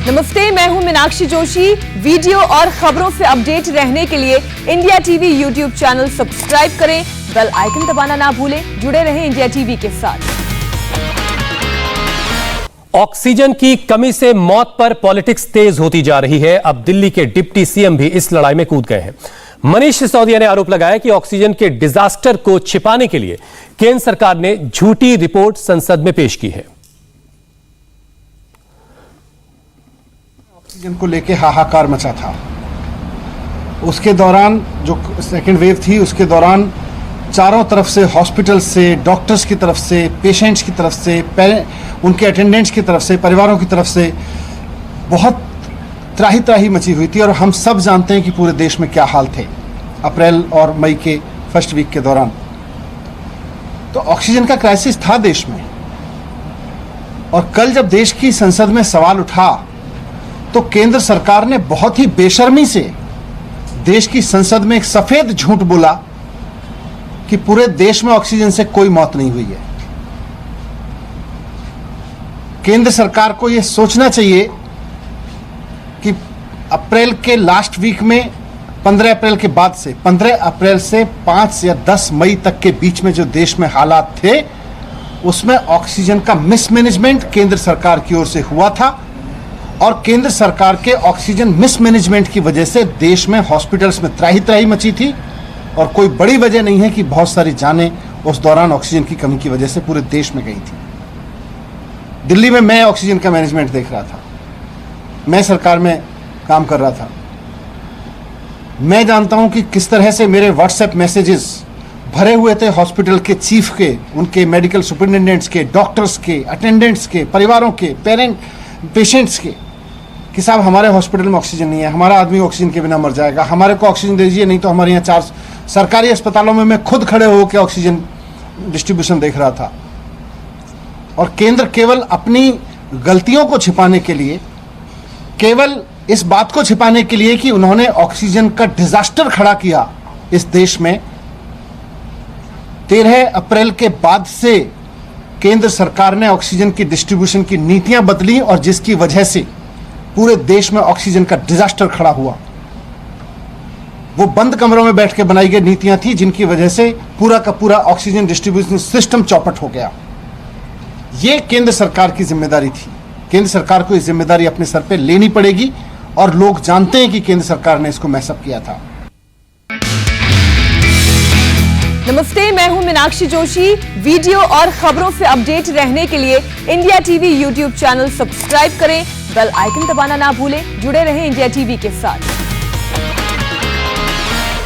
नमस्ते, मैं हूं मीनाक्षी जोशी। वीडियो और खबरों से अपडेट रहने के लिए India TV YouTube channel subscribe करें, बेल आइकन दबाना ना भूलें। जुड़े रहें इंडिया टीवी के साथ। ऑक्सीजन की कमी से मौत पर पॉलिटिक्स तेज होती जा रही है। अब दिल्ली के डिप्टी सीएम भी इस लड़ाई में कूद गए हैं। मनीष सिसोदिया ने आरोप लगाया कि ऑक्सीजन के डिजास्टर को छिपाने के लिए केंद्र सरकार ने झूठी रिपोर्ट संसद में पेश की है। ऑक्सीजन को लेके हाहाकार मचा था। उसके दौरान जो सेकेंड वेव थी, उसके दौरान चारों तरफ से, हॉस्पिटल से, डॉक्टर्स की तरफ से, पेशेंट्स की तरफ से, उनके अटेंडेंट्स की तरफ से, परिवारों की तरफ से बहुत त्राही त्राही मची हुई थी। और हम सब जानते हैं कि पूरे देश में क्या हाल थे अप्रैल और मई के फर्स्ट वीक के दौरान। तो ऑक्सीजन का क्राइसिस था देश में। और कल जब देश की संसद में सवाल उठा तो केंद्र सरकार ने बहुत ही बेशर्मी से देश की संसद में एक सफेद झूठ बोला कि पूरे देश में ऑक्सीजन से कोई मौत नहीं हुई है। केंद्र सरकार को यह सोचना चाहिए कि अप्रैल के लास्ट वीक में 15 अप्रैल के बाद से 15 अप्रैल से 5 या 10 मई तक के बीच में जो देश में हालात थे, उसमें ऑक्सीजन का मिसमैनेजमेंट केंद्र सरकार की ओर से हुआ था। और केंद्र सरकार के ऑक्सीजन मिसमैनेजमेंट की वजह से देश में हॉस्पिटल्स में त्राही त्राही मची थी। और कोई बड़ी वजह नहीं है कि बहुत सारी जानें उस दौरान ऑक्सीजन की कमी की वजह से पूरे देश में गई थी। दिल्ली में मैं ऑक्सीजन का मैनेजमेंट देख रहा था, मैं सरकार में काम कर रहा था। मैं जानता हूं कि किस तरह से मेरे व्हाट्सएप मैसेजेस भरे हुए थे हॉस्पिटल के चीफ के, उनके मेडिकल सुपरिटेंडेंट्स के, डॉक्टर्स के, अटेंडेंट्स के, परिवारों के, पेशेंट्स के, कि साहब हमारे हॉस्पिटल में ऑक्सीजन नहीं है, हमारा आदमी ऑक्सीजन के बिना मर जाएगा, हमारे को ऑक्सीजन दीजिए, नहीं तो हमारे यहाँ 4 सरकारी अस्पतालों में मैं खुद खड़े होकर ऑक्सीजन डिस्ट्रीब्यूशन देख रहा था। और केंद्र केवल अपनी गलतियों को छिपाने के लिए, केवल इस बात को छिपाने के लिए कि उन्होंने ऑक्सीजन का डिजास्टर खड़ा किया इस देश में, 13 अप्रैल के बाद से केंद्र सरकार ने ऑक्सीजन की डिस्ट्रीब्यूशन की नीतियां बदली और जिसकी वजह से पूरे देश में ऑक्सीजन का डिजास्टर खड़ा हुआ। वो बंद कमरों में बैठ के बनाई गई नीतियां थी जिनकी वजह से पूरा का पूरा ऑक्सीजन डिस्ट्रीब्यूशन सिस्टम चौपट हो गया। ये केंद्र सरकार की जिम्मेदारी थी। केंद्र सरकार को ये जिम्मेदारी अपने सर पे लेनी पड़ेगी और लोग जानते हैं कि केंद्र सरकार ने इसको मैसअप किया था। नमस्ते, मैं हूं मीनाक्षी जोशी। वीडियो और खबरों से अपडेट रहने के लिए India TV YouTube channel subscribe करें, बेल आइकन दबाना ना भूलें। जुड़े रहें इंडिया टीवी के साथ।